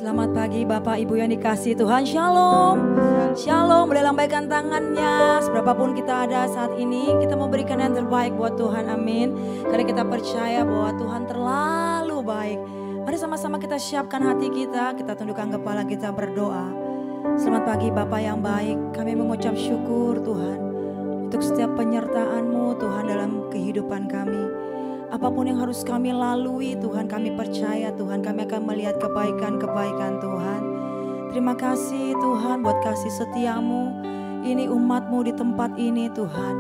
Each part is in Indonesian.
Selamat pagi Bapak Ibu yang dikasihi Tuhan. Shalom. Shalom. Boleh lambaikan tangannya. Seberapapun kita ada saat ini, kita mau berikan yang terbaik buat Tuhan. Amin. Karena kita percaya bahwa Tuhan terlalu baik. Mari sama-sama kita siapkan hati kita. Kita tundukkan kepala kita berdoa. Selamat pagi Bapak yang baik. Kami mengucap syukur Tuhan untuk setiap penyertaan-Mu Tuhan dalam kehidupan kami. Apapun yang harus kami lalui Tuhan, kami percaya Tuhan, kami akan melihat kebaikan-kebaikan Tuhan. Terima kasih Tuhan buat kasih setia-Mu. Ini umat-Mu di tempat ini Tuhan.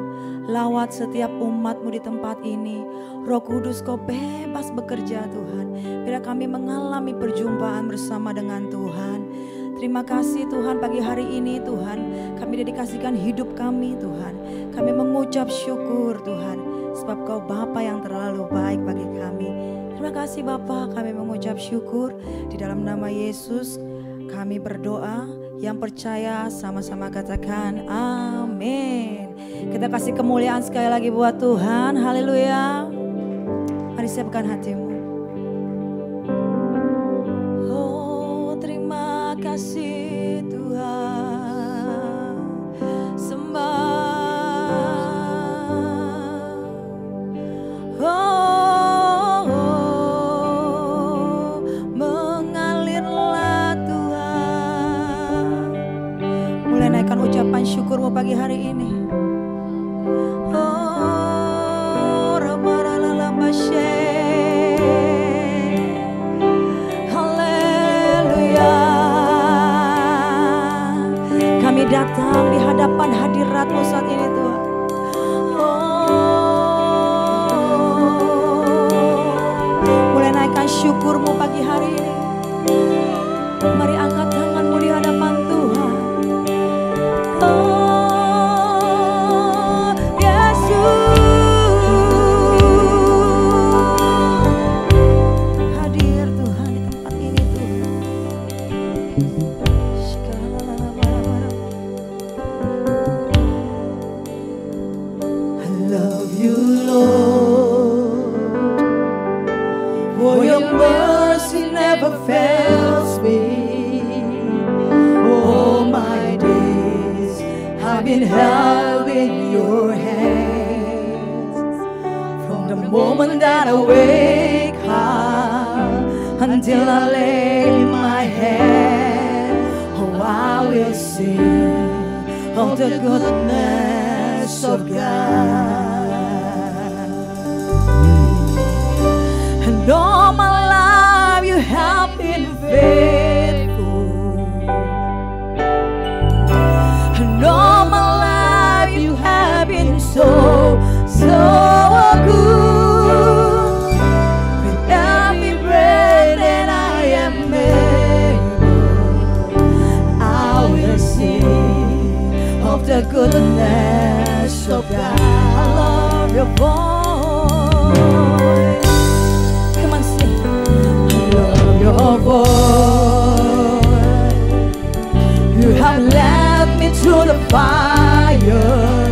Lawat setiap umat-Mu di tempat ini. Roh Kudus Kau bebas bekerja Tuhan. Biar kami mengalami perjumpaan bersama dengan Tuhan. Terima kasih Tuhan pagi hari ini Tuhan. Kami dedikasikan hidup kami Tuhan. Kami mengucap syukur Tuhan. Sebab Kau Bapa yang terlalu baik bagi kami. Terima kasih Bapa, kami mengucap syukur. Di dalam nama Yesus kami berdoa. Yang percaya sama-sama katakan amin. Kita kasih kemuliaan sekali lagi buat Tuhan. Haleluya. Mari siapkan hatimu. Oh terima kasih Tuhan. Sembah. Ucapan syukurmu pagi hari ini. Oh, haleluya. Kami datang di hadapan hadirat-Mu saat ini Tuhan. Mulai naikkan syukur-Mu pagi hari ini. Mari angkat tangan-Mu di hadapan Tuhan. Held in your hands from the moment that I wake up until I lay my head. Oh, I will sing of the goodness of God. And all my life you have been faithful. And all my so good. With every breath that I am able, I will sing of the goodness of God. I love your voice. Come on, sing. I love your voice. You have led me through the fire.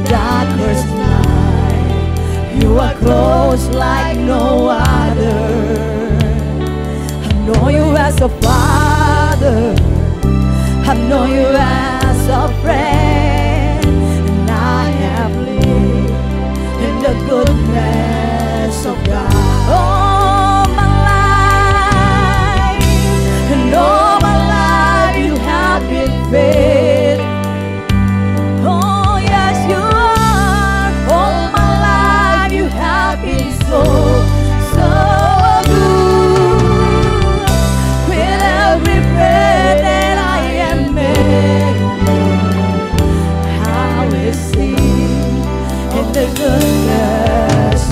Darkest night, you are close like no other. I know you as a father, I know you as a friend, and I have lived in the goodness of God. All my life, and all my life you have been faithful. So good. With every breath that I am able, I will sing in the goodness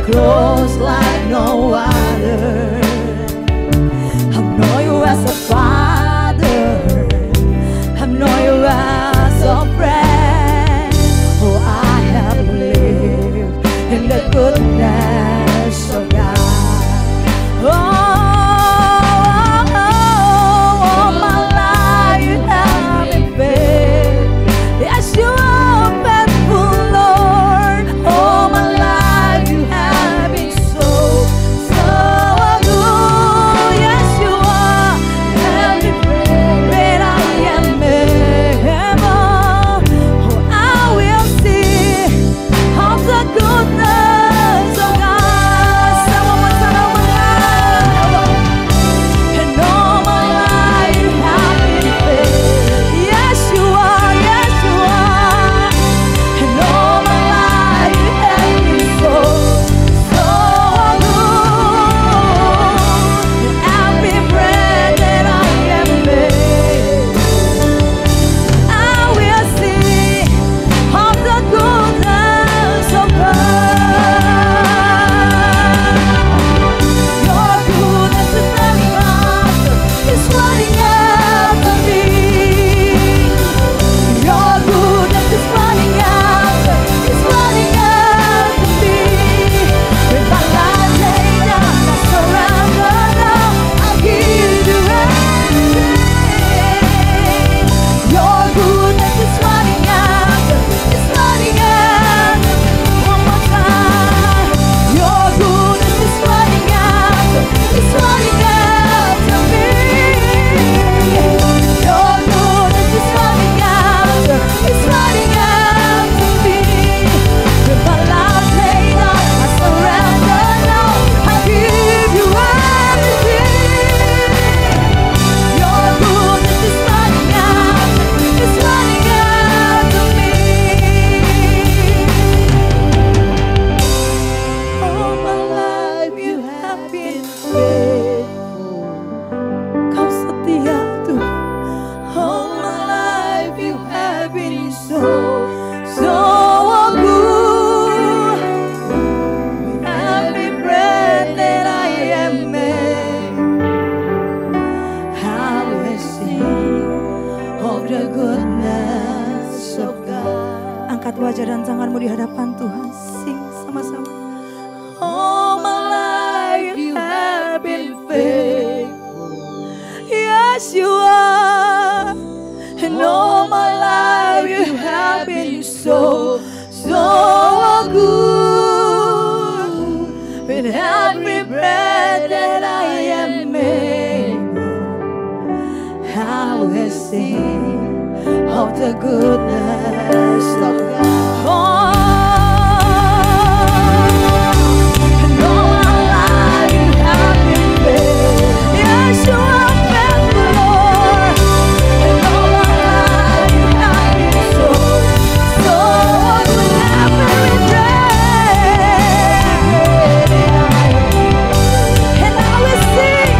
close like no other. I know you as a father, I know you as a friend. Oh, I have lived in the goodness of God. All my life you have been faithful. Yes, you are faithful, Lord. All my life you have been so good. Yes, you are. Every breath I am able, oh, I will see of the goodness of God. Sama sama and all my life you have been faithful. Yes, you are. Yes, you are. And all my life you have been so good. Every breath that I am made, I will sing of the goodness of God. Your goodness is running after, it's running after me. Your goodness is running after, it's running after me. With my life laid down, I surrender now. I give you everything. Your goodness is running after, it's running after. One more time. Your goodness is running after, it's running after me. Your goodness is running after, it's running after me. With my life laid down, I surrender now. I give you everything. Your goodness is running after, it's running after me. All my life you have been faithful. Kau setia Tuhan. All my life you have been so good. Every breath that I am made, I will sing of the goodness of God. Angkat wajah dan tanganmu di hadapan Tuhan. Sing sama-sama. All my life you have been faithful. Yes, you are. And all my life you have been so good. With every breath that I am able, I will sing of the goodness of God. And all my life you have been faithful. Yes, you are faithful, Lord. And all my life you have been so good. With every breath that I am, and I will sing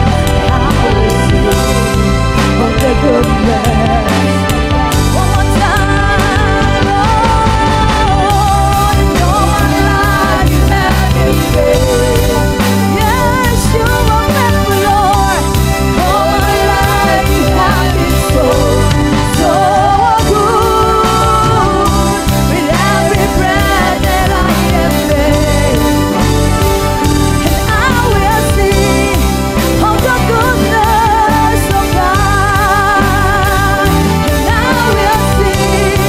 of the goodness. One more time, Lord. And all my life you have been faithful. Yes, you are faithful, Lord. All my life you have been so good. With every breath that I am made, and I will sing of the goodness of God. And I will sing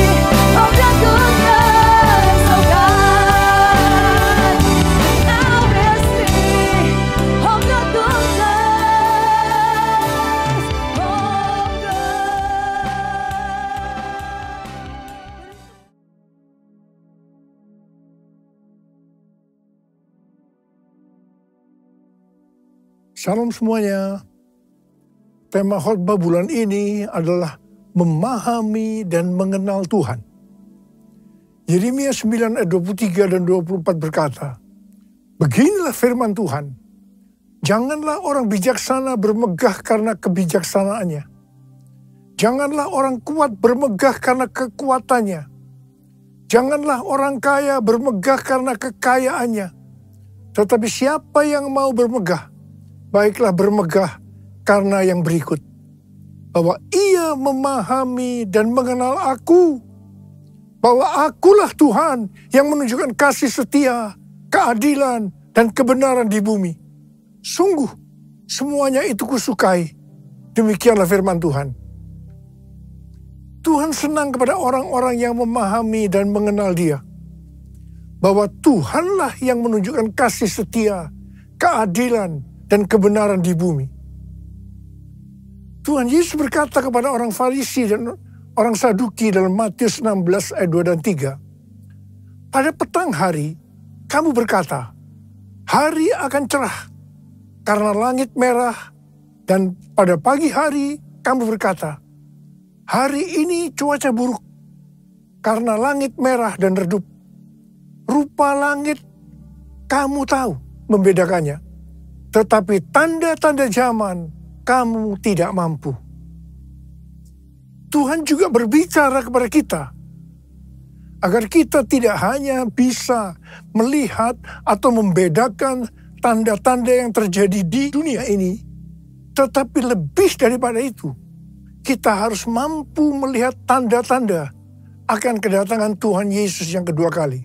of the goodness of God. And I will sing of the goodness of God. Salam semuanya. Tema khotbah bulan ini adalah memahami dan mengenal Tuhan. Yeremia 9 ayat 23 dan 24 berkata, beginilah firman Tuhan, janganlah orang bijaksana bermegah karena kebijaksanaannya. Janganlah orang kuat bermegah karena kekuatannya. Janganlah orang kaya bermegah karena kekayaannya. Tetapi siapa yang mau bermegah, baiklah bermegah karena yang berikut. Bahwa ia memahami dan mengenal aku. Bahwa akulah Tuhan yang menunjukkan kasih setia, keadilan, dan kebenaran di bumi. Sungguh, semuanya itu kusukai. Demikianlah firman Tuhan. Tuhan senang kepada orang-orang yang memahami dan mengenal Dia. Bahwa Tuhanlah yang menunjukkan kasih setia, keadilan, dan kebenaran di bumi. Tuhan Yesus berkata kepada orang Farisi dan orang Saduki dalam Matius 16 ayat 2 dan 3. Pada petang hari, kamu berkata, hari akan cerah karena langit merah. Dan pada pagi hari, kamu berkata, hari ini cuaca buruk karena langit merah dan redup. Rupa langit kamu tahu membedakannya. Tetapi tanda-tanda zaman kamu tidak mampu. Tuhan juga berbicara kepada kita agar kita tidak hanya bisa melihat atau membedakan tanda-tanda yang terjadi di dunia ini, tetapi lebih daripada itu, kita harus mampu melihat tanda-tanda akan kedatangan Tuhan Yesus yang kedua kali.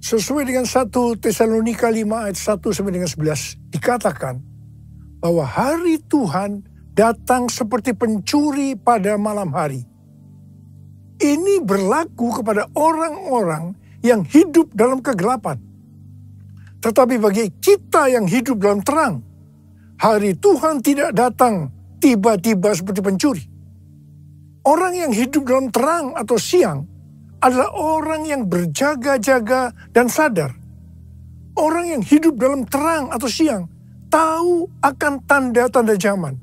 Sesuai dengan 1 Tesalonika 5 ayat 1 sampai dengan 11 dikatakan bahwa hari Tuhan datang seperti pencuri pada malam hari. Ini berlaku kepada orang-orang yang hidup dalam kegelapan. Tetapi bagi kita yang hidup dalam terang, hari Tuhan tidak datang tiba-tiba seperti pencuri. Orang yang hidup dalam terang atau siang adalah orang yang berjaga-jaga dan sadar. Orang yang hidup dalam terang atau siang tahu akan tanda-tanda zaman.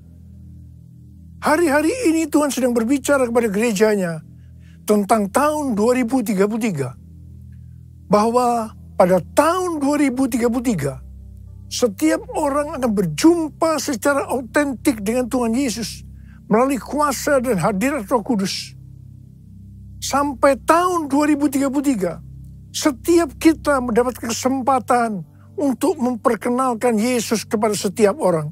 Hari-hari ini Tuhan sedang berbicara kepada gerejanya tentang tahun 2033. Bahwa pada tahun 2033, setiap orang akan berjumpa secara autentik dengan Tuhan Yesus melalui kuasa dan hadirat Roh Kudus. Sampai tahun 2033, setiap kita mendapat kesempatan untuk memperkenalkan Yesus kepada setiap orang.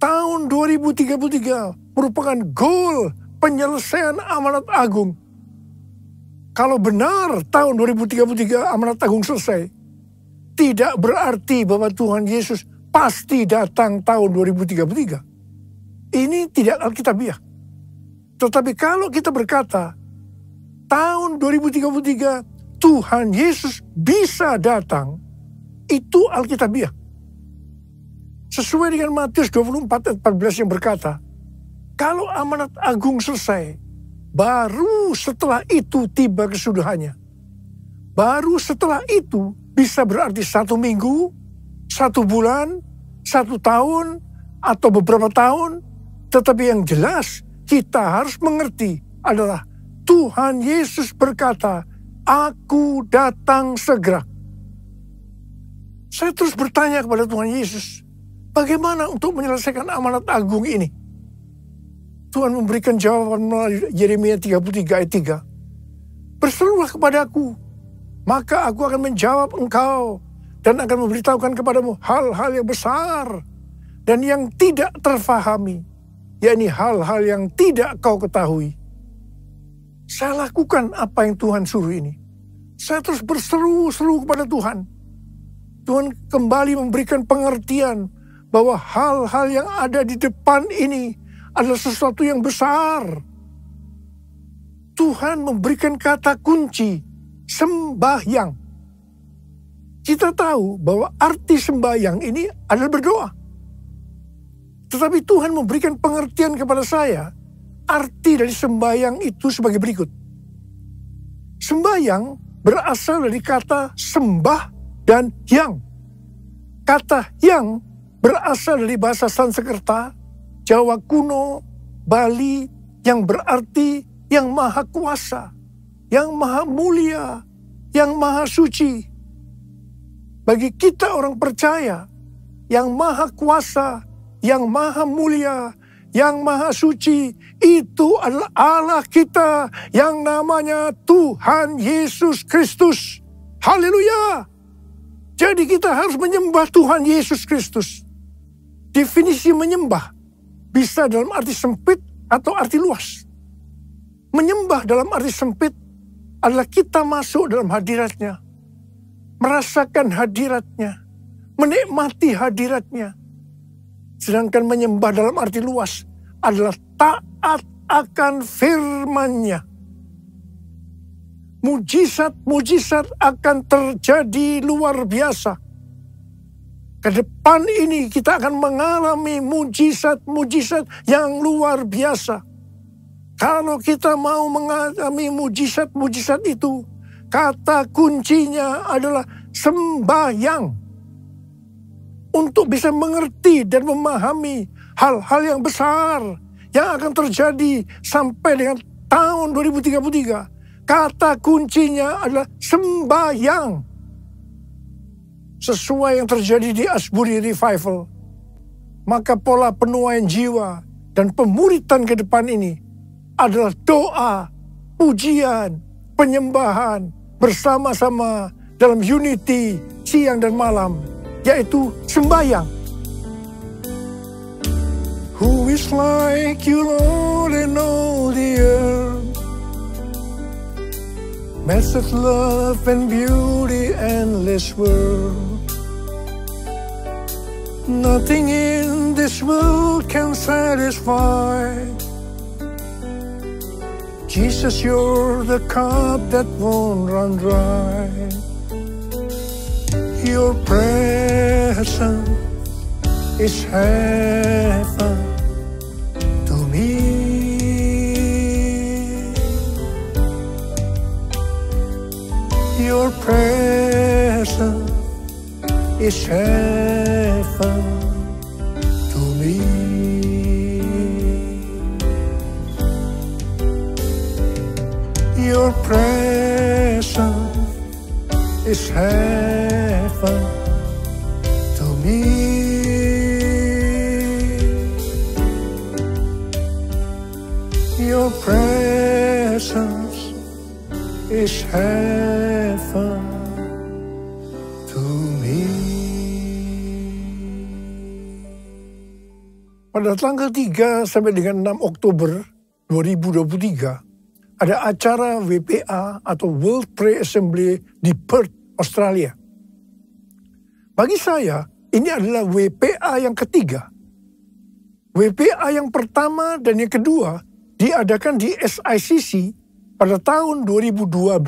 Tahun 2033 merupakan goal penyelesaian amanat agung. Kalau benar tahun 2033 amanat agung selesai, tidak berarti bahwa Tuhan Yesus pasti datang tahun 2033. Ini tidak alkitabiah. Tetapi kalau kita berkata, tahun 2033 Tuhan Yesus bisa datang, itu alkitabiah. Sesuai dengan Matius 24 ayat 14 yang berkata, kalau amanat agung selesai, baru setelah itu tiba kesudahannya. Baru setelah itu bisa berarti 1 minggu, 1 bulan, 1 tahun, atau beberapa tahun. Tetapi yang jelas kita harus mengerti adalah Tuhan Yesus berkata, aku datang segera. Saya terus bertanya kepada Tuhan Yesus, bagaimana untuk menyelesaikan amanat agung ini? Tuhan memberikan jawaban melalui Yeremia 33 ayat 3. Berserulah kepadaku, maka aku akan menjawab engkau dan akan memberitahukan kepadamu hal-hal yang besar dan yang tidak terfahami, yakni hal-hal yang tidak kau ketahui. Saya lakukan apa yang Tuhan suruh ini. Saya terus berseru-seru kepada Tuhan. Tuhan kembali memberikan pengertian bahwa hal-hal yang ada di depan ini adalah sesuatu yang besar. Tuhan memberikan kata kunci, sembahyang. Kita tahu bahwa arti sembahyang ini adalah berdoa. Tetapi Tuhan memberikan pengertian kepada saya, arti dari sembahyang itu sebagai berikut. Sembahyang berasal dari kata sembah dan yang. Kata yang berasal dari bahasa Sanskerta, Jawa kuno, Bali, yang berarti yang maha kuasa, yang maha mulia, yang maha suci. Bagi kita orang percaya, yang maha kuasa, yang maha mulia, yang maha suci, itu adalah Allah kita yang namanya Tuhan Yesus Kristus. Haleluya! Jadi kita harus menyembah Tuhan Yesus Kristus. Definisi menyembah bisa dalam arti sempit atau arti luas. Menyembah dalam arti sempit adalah kita masuk dalam hadiratnya, merasakan hadiratnya, menikmati hadiratnya. Sedangkan menyembah dalam arti luas adalah taat akan firman-Nya. Mujizat-mujizat akan terjadi luar biasa. Ke depan ini kita akan mengalami mujizat-mujizat yang luar biasa. Kalau kita mau mengalami mujizat-mujizat itu, kata kuncinya adalah sembahyang. Untuk bisa mengerti dan memahami hal-hal yang besar yang akan terjadi sampai dengan tahun 2033. Kata kuncinya adalah sembahyang. Sesuai yang terjadi di Asbury Revival. Maka pola penuaian jiwa dan pemuritan ke depan ini adalah doa, pujian, penyembahan bersama-sama dalam unity siang dan malam, yaitu sembahyang. Who is like you, Lord, in all the earth? Massive love and beauty, endless world. Nothing in this world can satisfy. Jesus, you're the cup that won't run dry. Your presence is heaven to me. Your presence is heaven to me. Your presence is heaven to me. Your presence is heaven to me. Pada tanggal 3 sampai dengan 6 Oktober 2023 ada acara WPA atau World Prayer Assembly di Perth, Australia. Bagi saya, ini adalah WPA yang ketiga. WPA yang pertama dan yang kedua diadakan di SICC pada tahun 2012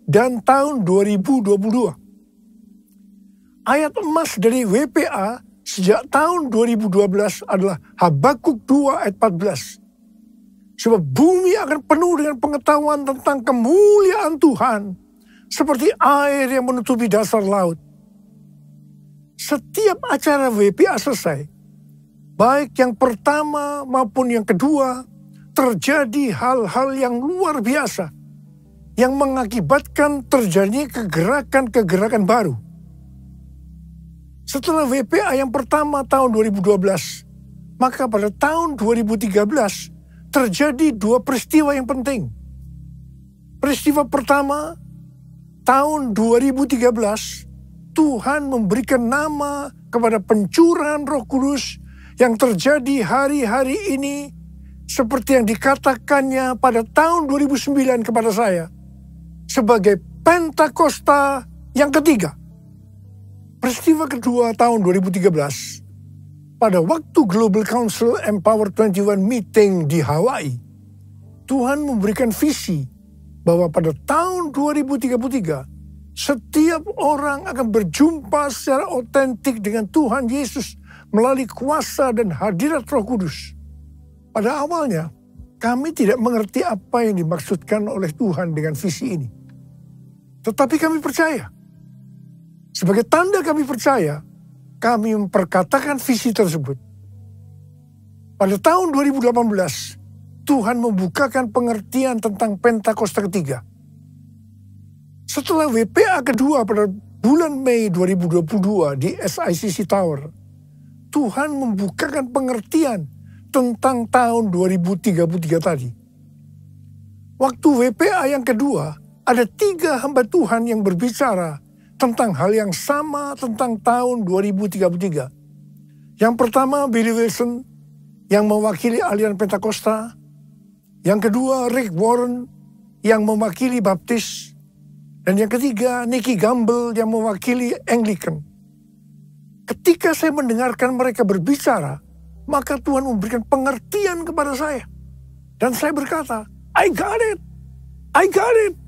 dan tahun 2022. Ayat emas dari WPA sejak tahun 2012 adalah Habakuk 2 ayat 14. Sebab bumi akan penuh dengan pengetahuan tentang kemuliaan Tuhan, seperti air yang menutupi dasar laut. Setiap acara WPA selesai, baik yang pertama maupun yang kedua, terjadi hal-hal yang luar biasa, yang mengakibatkan terjadinya kegerakan-kegerakan baru. Setelah WPA yang pertama tahun 2012, maka pada tahun 2013, terjadi dua peristiwa yang penting. Peristiwa pertama, tahun 2013, Tuhan memberikan nama kepada pencurahan Roh Kudus yang terjadi hari-hari ini seperti yang dikatakannya pada tahun 2009 kepada saya sebagai Pentakosta yang ketiga. Peristiwa kedua tahun 2013, pada waktu Global Council Empower 21 meeting di Hawaii, Tuhan memberikan visi bahwa pada tahun 2033, setiap orang akan berjumpa secara otentik dengan Tuhan Yesus melalui kuasa dan hadirat Roh Kudus. Pada awalnya, kami tidak mengerti apa yang dimaksudkan oleh Tuhan dengan visi ini. Tetapi kami percaya. Sebagai tanda kami percaya, kami memperkatakan visi tersebut. Pada tahun 2018, Tuhan membukakan pengertian tentang Pentakosta ketiga. Setelah WPA kedua pada bulan Mei 2022 di SICC Tower, Tuhan membukakan pengertian tentang tahun 2033 tadi. Waktu WPA yang kedua, ada 3 hamba Tuhan yang berbicara tentang hal yang sama tentang tahun 2033. Yang pertama Billy Wilson yang mewakili aliran Pentakosta. Yang kedua Rick Warren yang mewakili Baptis. Dan yang ketiga Nicky Gamble yang mewakili Anglican. Ketika saya mendengarkan mereka berbicara, maka Tuhan memberikan pengertian kepada saya. Dan saya berkata, I got it. I got it.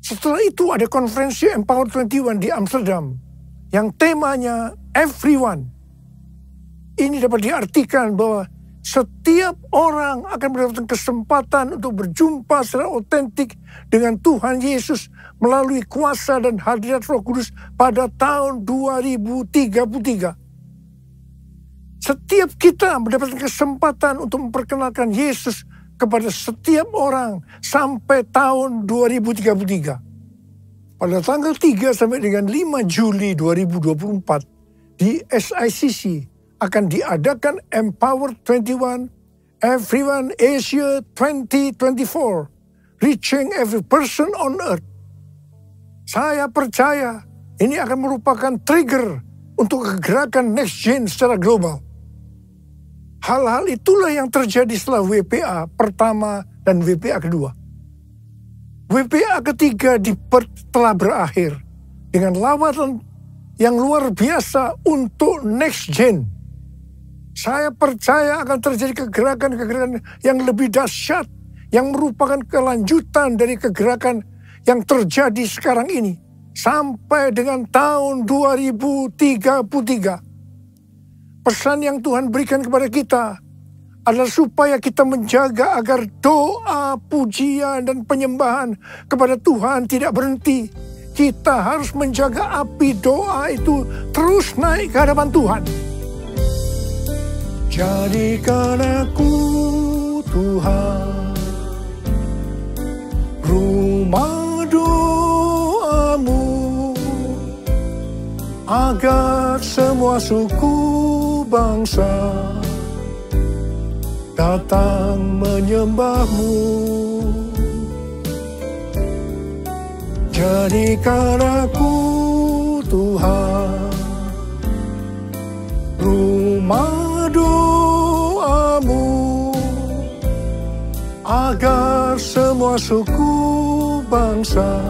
Setelah itu ada konferensi Empower 21 di Amsterdam yang temanya Everyone. Ini dapat diartikan bahwa setiap orang akan mendapatkan kesempatan untuk berjumpa secara otentik dengan Tuhan Yesus melalui kuasa dan hadirat Roh Kudus pada tahun 2033. Setiap kita mendapatkan kesempatan untuk memperkenalkan Yesus kepada setiap orang sampai tahun 2033. Pada tanggal 3 sampai dengan 5 Juli 2024 di SICC akan diadakan Empower 21 Everyone Asia 2024, Reaching Every Person on Earth. Saya percaya ini akan merupakan trigger untuk kegerakan next gen secara global. Hal-hal itulah yang terjadi setelah WPA pertama dan WPA kedua. WPA ketiga di Perth telah berakhir dengan lawatan yang luar biasa untuk next gen. Saya percaya akan terjadi kegerakan-kegerakan yang lebih dahsyat, yang merupakan kelanjutan dari kegerakan yang terjadi sekarang ini sampai dengan tahun 2033. Pesan yang Tuhan berikan kepada kita adalah supaya kita menjaga agar doa, pujian, dan penyembahan kepada Tuhan tidak berhenti. Kita harus menjaga api doa itu terus naik ke hadapan Tuhan. Jadikan aku, Tuhan, rumah doamu, agar semua suku bangsa datang menyembahmu. Jadikan aku, Tuhan, rumah doamu, agar semua suku bangsa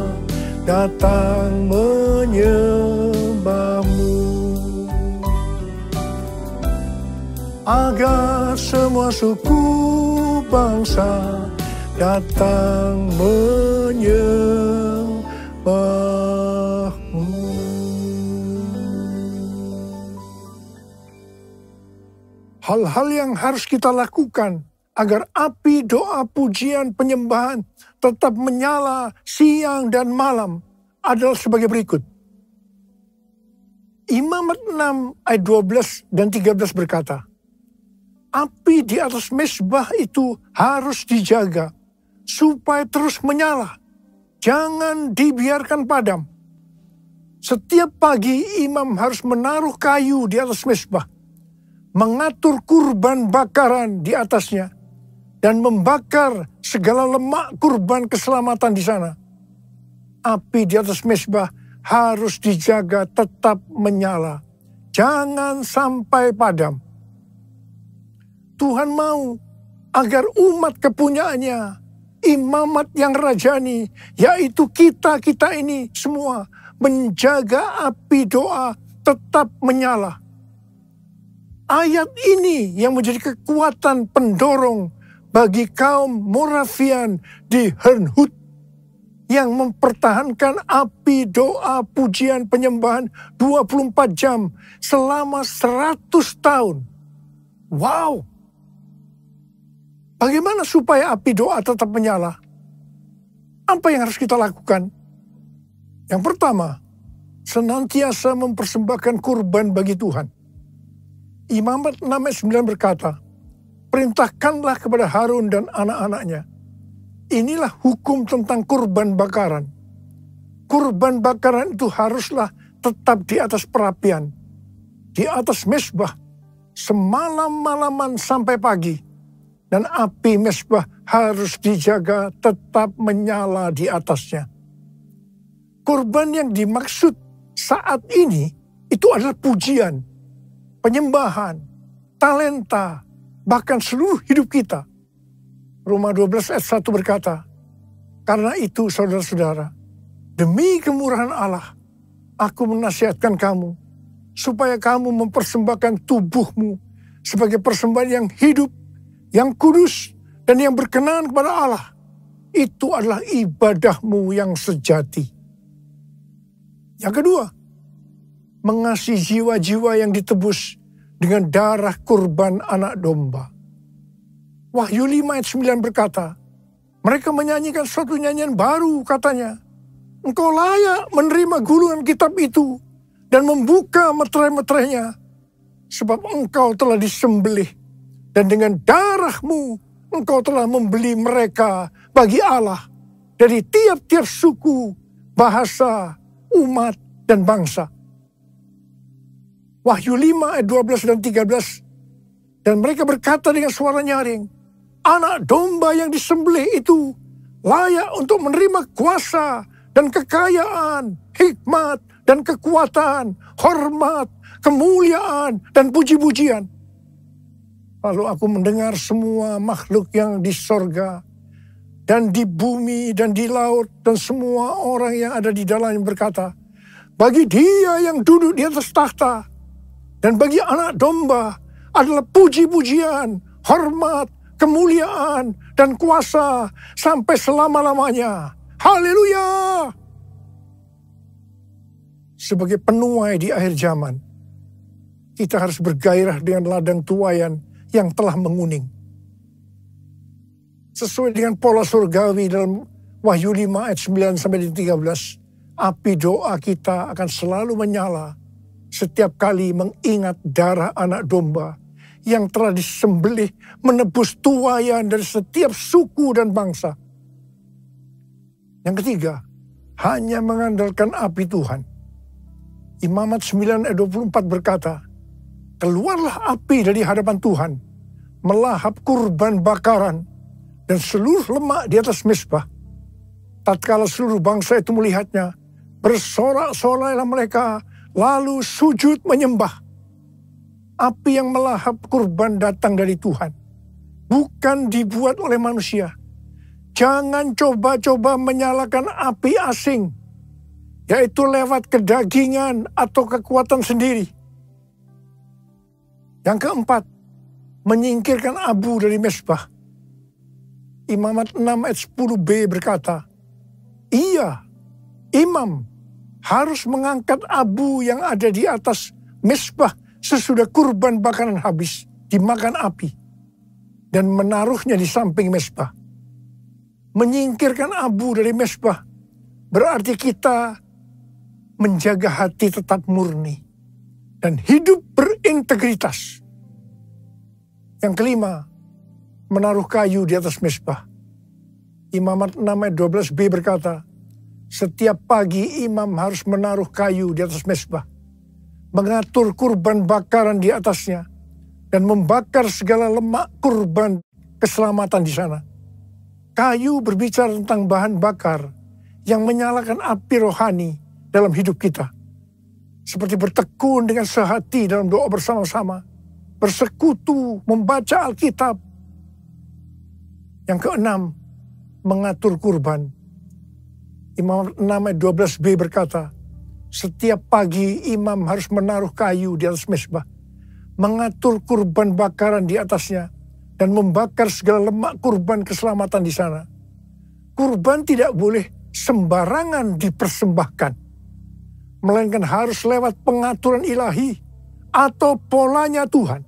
datang menyembahmu. Agar semua suku bangsa datang menyembahmu. Hal-hal yang harus kita lakukan agar api doa, pujian, penyembahan tetap menyala siang dan malam adalah sebagai berikut. Imamat 6 ayat 12 dan 13 berkata, api di atas mezbah itu harus dijaga supaya terus menyala. Jangan dibiarkan padam. Setiap pagi imam harus menaruh kayu di atas mezbah, mengatur kurban bakaran di atasnya, dan membakar segala lemak kurban keselamatan di sana. Api di atas mezbah harus dijaga tetap menyala. Jangan sampai padam. Tuhan mau agar umat kepunyaannya, imamat yang rajani, yaitu kita-kita ini semua, menjaga api doa tetap menyala. Ayat ini yang menjadi kekuatan pendorong bagi kaum Moravian di Herrnhut yang mempertahankan api doa, pujian, penyembahan 24 jam selama 100 tahun. Wow! Bagaimana supaya api doa tetap menyala? Apa yang harus kita lakukan? Yang pertama, senantiasa mempersembahkan kurban bagi Tuhan. Imamat 6 ayat 9 berkata, perintahkanlah kepada Harun dan anak-anaknya. Inilah hukum tentang kurban bakaran. Kurban bakaran itu haruslah tetap di atas perapian, di atas mezbah, semalam-malaman sampai pagi. Dan api mezbah harus dijaga tetap menyala di atasnya. Kurban yang dimaksud saat ini itu adalah pujian, penyembahan, talenta, bahkan seluruh hidup kita. Roma 12 ayat 1 berkata, karena itu saudara-saudara, demi kemurahan Allah, aku menasihatkan kamu, supaya kamu mempersembahkan tubuhmu sebagai persembahan yang hidup, yang kudus, dan yang berkenan kepada Allah. Itu adalah ibadahmu yang sejati. Yang kedua, mengasihi jiwa-jiwa yang ditebus dengan darah kurban anak domba. Wahyu 5 ayat 9 berkata, mereka menyanyikan suatu nyanyian baru, katanya, engkau layak menerima gulungan kitab itu dan membuka meterai-meterainya, sebab engkau telah disembelih, dan dengan darahmu engkau telah membeli mereka bagi Allah dari tiap-tiap suku, bahasa, umat, dan bangsa. Wahyu 5 ayat 12 dan 13. Dan mereka berkata dengan suara nyaring, anak domba yang disembelih itu layak untuk menerima kuasa dan kekayaan, hikmat dan kekuatan, hormat, kemuliaan, dan puji-pujian. Lalu aku mendengar semua makhluk yang di sorga, dan di bumi, dan di laut, dan semua orang yang ada di dalamnya berkata, bagi Dia yang duduk di atas takhta, dan bagi anak domba adalah puji-pujian, hormat, kemuliaan, dan kuasa sampai selama-lamanya. Haleluya! Sebagai penuai di akhir zaman, kita harus bergairah dengan ladang tuaian yang telah menguning. Sesuai dengan pola surgawi dalam Wahyu 5 ayat 9 sampai 13, api doa kita akan selalu menyala setiap kali mengingat darah anak domba yang telah disembelih menebus tuaian dari setiap suku dan bangsa. Yang ketiga, hanya mengandalkan api Tuhan. Imamat 9 ayat 24 berkata, keluarlah api dari hadapan Tuhan, melahap kurban bakaran dan seluruh lemak di atas mezbah. Tatkala seluruh bangsa itu melihatnya, bersorak-sorailah mereka, lalu sujud menyembah. Api yang melahap kurban datang dari Tuhan, bukan dibuat oleh manusia. Jangan coba-coba menyalakan api asing, yaitu lewat kedagingan atau kekuatan sendiri. Yang keempat, menyingkirkan abu dari mezbah. Imamat 6 ayat 10b berkata, iya, imam harus mengangkat abu yang ada di atas mezbah sesudah kurban bakaran habis dimakan api dan menaruhnya di samping mezbah. Menyingkirkan abu dari mezbah berarti kita menjaga hati tetap murni dan hidup berintegritas. Yang kelima, menaruh kayu di atas mezbah. Imamat 6 ayat 12b berkata, setiap pagi imam harus menaruh kayu di atas mezbah, mengatur kurban bakaran di atasnya, dan membakar segala lemak kurban keselamatan di sana. Kayu berbicara tentang bahan bakar yang menyalakan api rohani dalam hidup kita. Seperti bertekun dengan sehati dalam doa bersama-sama, bersekutu, membaca Alkitab. Yang keenam, mengatur kurban. Imam 6 ayat 12b berkata, setiap pagi imam harus menaruh kayu di atas mezbah, mengatur kurban bakaran di atasnya, dan membakar segala lemak kurban keselamatan di sana. Kurban tidak boleh sembarangan dipersembahkan, melainkan harus lewat pengaturan ilahi atau polanya Tuhan.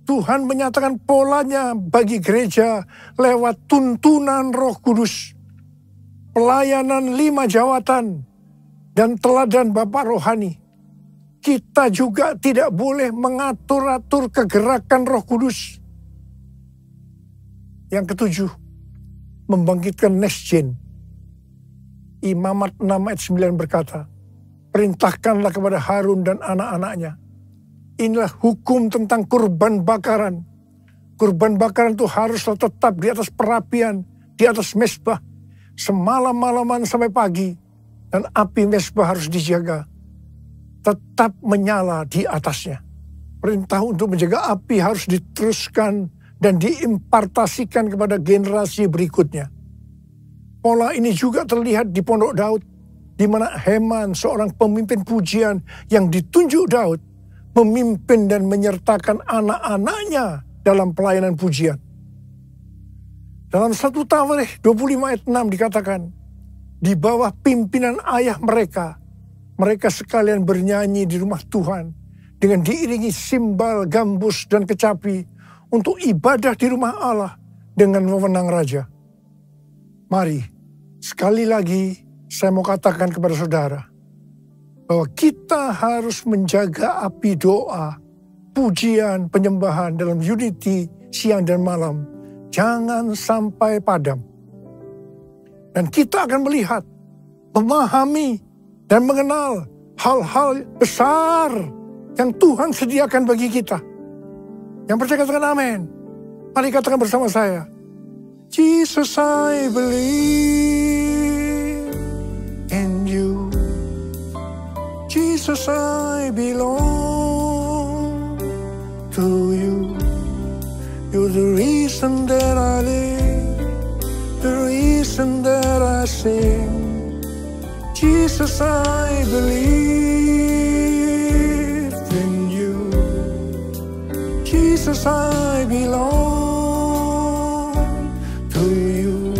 Tuhan menyatakan polanya bagi gereja lewat tuntunan Roh Kudus, pelayanan 5 jawatan, dan teladan Bapa rohani. Kita juga tidak boleh mengatur-atur kegerakan Roh Kudus. Yang ketujuh, membangkitkan Nesjen. Imamat 6 ayat 9 berkata, perintahkanlah kepada Harun dan anak-anaknya. Inilah hukum tentang kurban bakaran. Kurban bakaran itu haruslah tetap di atas perapian, di atas mezbah, semalam-malaman sampai pagi. Dan api mesbah harus dijaga. Tetap menyala di atasnya. Perintah untuk menjaga api harus diteruskan dan diimpartasikan kepada generasi berikutnya. Pola ini juga terlihat di Pondok Daud, di mana Heman, seorang pemimpin pujian yang ditunjuk Daud, memimpin dan menyertakan anak-anaknya dalam pelayanan pujian. Dalam 1 Tawarikh 25 ayat 6 dikatakan, di bawah pimpinan ayah mereka sekalian bernyanyi di rumah Tuhan dengan diiringi simbal, gambus, dan kecapi untuk ibadah di rumah Allah dengan wewenang raja. Mari, sekali lagi saya mau katakan kepada saudara, bahwa kita harus menjaga api doa, pujian, penyembahan dalam unity siang dan malam. Jangan sampai padam. Dan kita akan melihat, memahami, dan mengenal hal-hal besar yang Tuhan sediakan bagi kita. Yang percaya katakan amin. Mari katakan bersama saya. Jesus, I believe in you. Jesus, I belong to you. You're the reason that I live, the reason that I sing. Jesus, I believe in you. Jesus, I belong to you.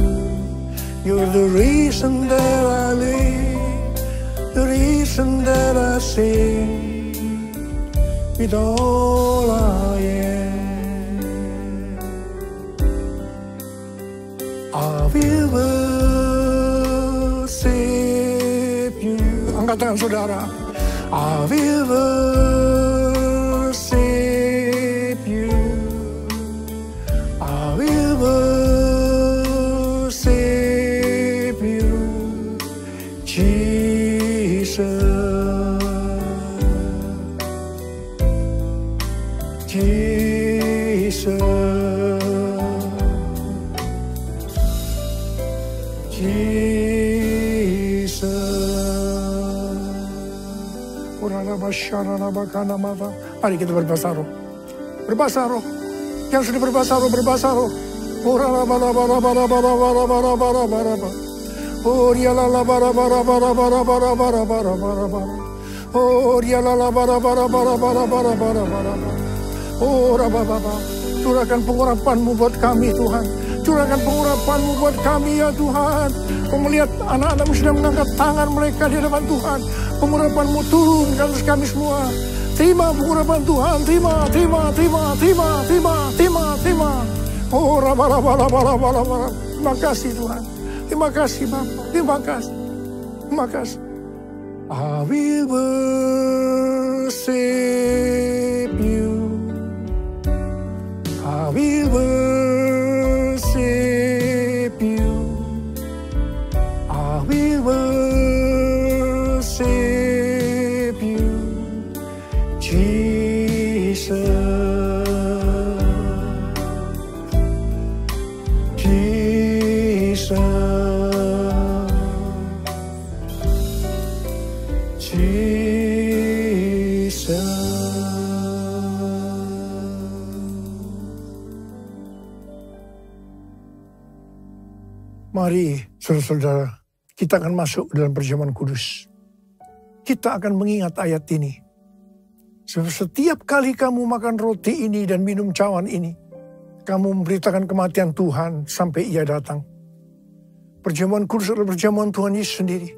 You're the reason that I live, the reason that I sing with all I am. I will worship you. Angkat tangan saudara. I will worship you. I will worship you, Jesus. Jesus. Mari kita berbahasa roh. Berbahasa roh. Yang sudah berbahasa roh, berbahasa roh. Curahkan pengurapan-Mu buat kami, Tuhan. Curahkan pengurapan-Mu buat kami, ya Tuhan. Kau melihat anak-anak-Mu sudah mengangkat tangan mereka di hadapan Tuhan. Pengurapan-Mu turun ke atas kami semua. Terima pengurapan Tuhan, terima. Oh, raba. Terima kasih Tuhan. Terima kasih Bapa. Terima kasih. I will worship you. I will worship you. I will worship you, Jesus. Jesus. Mari, saudara-saudara, kita akan masuk dalam perjamuan kudus. Kita akan mengingat ayat ini. Setiap kali kamu makan roti ini dan minum cawan ini, kamu memberitakan kematian Tuhan sampai Ia datang. Perjamuan kudus adalah perjamuan Tuhan Yesus sendiri.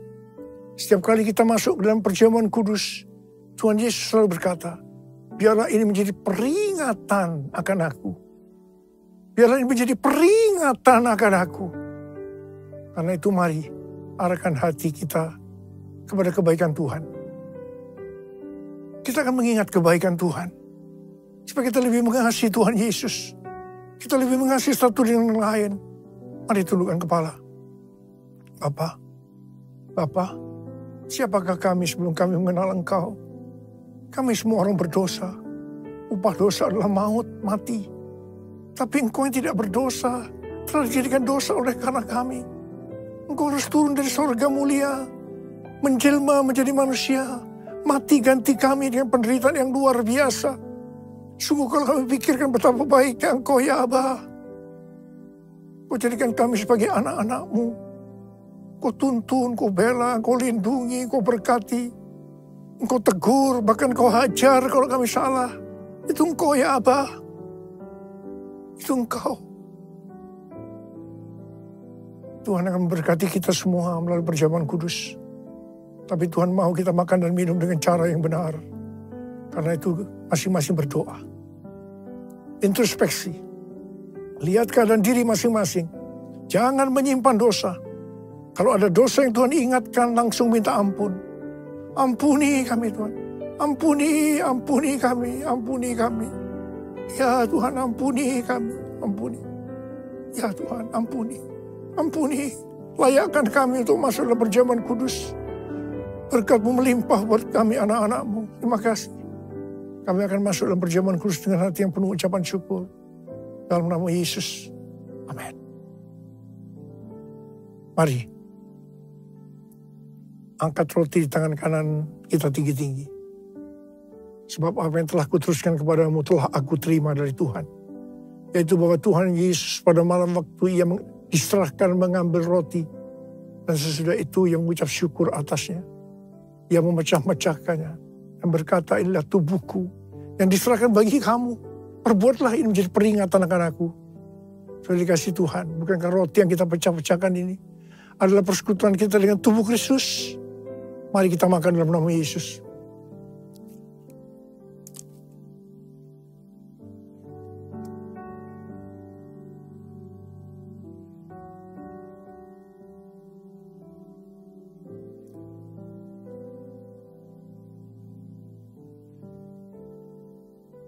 Setiap kali kita masuk dalam perjamuan kudus, Tuhan Yesus selalu berkata, biarlah ini menjadi peringatan akan aku. Biarlah ini menjadi peringatan akan aku. Karena itu mari arahkan hati kita kepada kebaikan Tuhan. Kita akan mengingat kebaikan Tuhan. Supaya kita lebih mengasihi Tuhan Yesus. Kita lebih mengasihi satu dengan yang lain. Mari tundukkan kepala. Bapa, siapakah kami sebelum kami mengenal Engkau? Kami semua orang berdosa. Upah dosa adalah maut, mati. Tapi Engkau yang tidak berdosa telah dijadikan dosa oleh karena kami. Engkau harus turun dari surga mulia menjelma menjadi manusia, mati ganti kami dengan penderitaan yang luar biasa. Sungguh kalau kami pikirkan betapa baiknya Engkau ya Aba. Kau jadikan kami sebagai anak-anak-Mu. Kau tuntun, Kau bela, Kau lindungi, Kau berkati. Engkau tegur, bahkan Kau hajar kalau kami salah. Itu Engkau ya Aba. Itu Engkau. Tuhan akan memberkati kita semua melalui perjamuan kudus. Tapi Tuhan mau kita makan dan minum dengan cara yang benar. Karena itu masing-masing berdoa. Introspeksi. Lihat keadaan diri masing-masing. Jangan menyimpan dosa. Kalau ada dosa yang Tuhan ingatkan, langsung minta ampun. Ampuni kami Tuhan. Ampuni kami, ampuni kami. Ya Tuhan, ampuni kami, ampuni. Ya Tuhan, ampuni. Ampuni. Layakkan kami untuk masuk dalam perjamuan kudus. Berkat-Mu melimpah buat kami anak-anak-Mu. Terima kasih. Kami akan masuk dalam perjamuan kudus dengan hati yang penuh ucapan syukur. Dalam nama Yesus. Amin. Mari. Angkat roti di tangan kanan kita tinggi-tinggi. Sebab apa yang telah kuteruskan kepadamu telah aku terima dari Tuhan. Yaitu bahwa Tuhan Yesus pada malam waktu ia diserahkan mengambil roti. Dan sesudah itu yang mengucap syukur atasnya. Ia memecah-mecahkannya. Dan berkata, inilah tubuhku yang diserahkan bagi kamu. Perbuatlah ini menjadi peringatan akan aku. Sudah dikasih Tuhan. Bukankah roti yang kita pecah-pecahkan ini adalah persekutuan kita dengan tubuh Kristus? Mari kita makan dalam nama Yesus.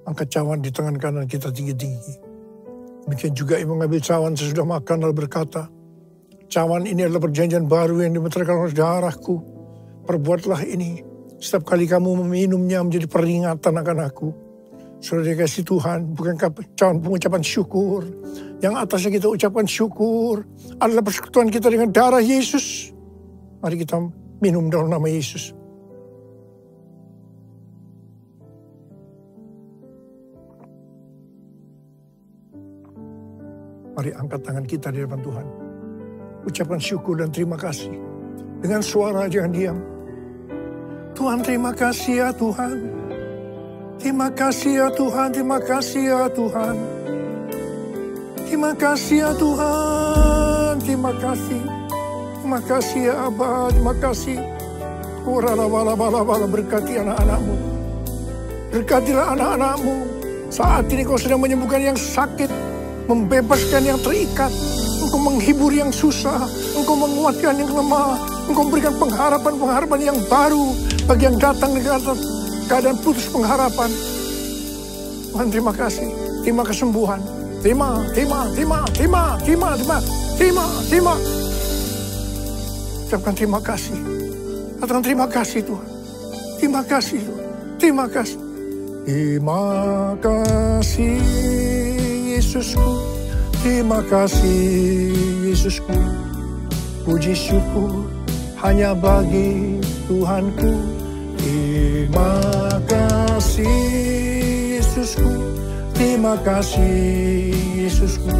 Angkat cawan di tangan kanan kita tinggi-tinggi. Demikian juga yang mengambil cawan sesudah makan lalu berkata, cawan ini adalah perjanjian baru yang dimeteraikan oleh darahku. Perbuatlah ini. Setiap kali kamu meminumnya menjadi peringatan akan aku. Sudah dikasih Tuhan, bukankah cawan pengucapan syukur. Yang atasnya kita ucapkan syukur adalah persekutuan kita dengan darah Yesus. Mari kita minum dalam nama Yesus. Mari angkat tangan kita di depan Tuhan. Ucapkan syukur dan terima kasih. Dengan suara jangan diam. Tuhan terima kasih ya Tuhan. Terima kasih ya Tuhan. Terima kasih ya Tuhan. Terima kasih ya Tuhan. Terima kasih. Terima kasih ya Abah. Terima kasih. Bala berkati anak-anak-Mu. Berkatilah anak-anak-Mu. Saat ini Kau sedang menyembuhkan yang sakit. Membebaskan yang terikat. Engkau menghibur yang susah. Engkau menguatkan yang lemah. Engkau memberikan pengharapan-pengharapan yang baru. Bagi yang datang dengan keadaan putus pengharapan. Tuhan terima kasih. Terima kesembuhan. Terima. Ucapkan terima kasih. Katakan terima kasih Tuhan. Terima kasih Tuhan. Terima kasih. Terima kasih Yesusku. Terima kasih Yesusku. Puji syukur hanya bagi Tuhanku. Terima kasih Yesusku. Terima kasih Yesusku.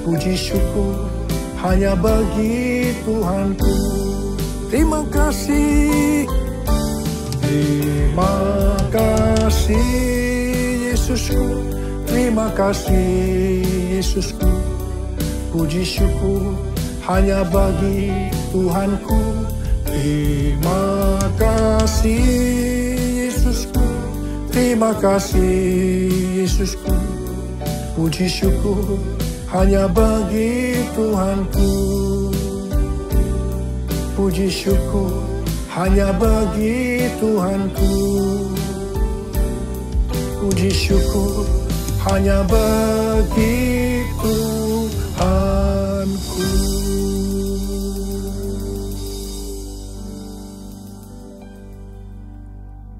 Puji syukur hanya bagi Tuhanku. Terima kasih. Terima kasih Yesusku. Terima kasih Yesusku. Puji syukur hanya bagi Tuhanku. Terima kasih Yesusku. Terima kasih Yesusku. Puji syukur hanya bagi Tuhanku. Puji syukur hanya bagi Tuhanku. Puji syukur hanya bagi Tuhanku.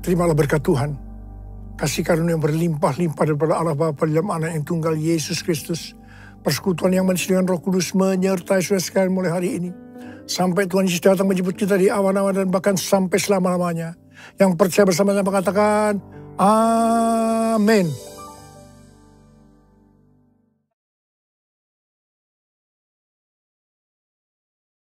Terimalah berkat Tuhan. Kasih karunia yang berlimpah-limpah daripada Allah Bapa dalam Anak yang tunggal Yesus Kristus. Persekutuan yang manis dengan Roh Kudus menyertai saudara sekalian mulai hari ini. Sampai Tuhan Yesus datang menjemput kita di awan-awan dan bahkan sampai selama-lamanya. Yang percaya bersama-sama katakan, amin.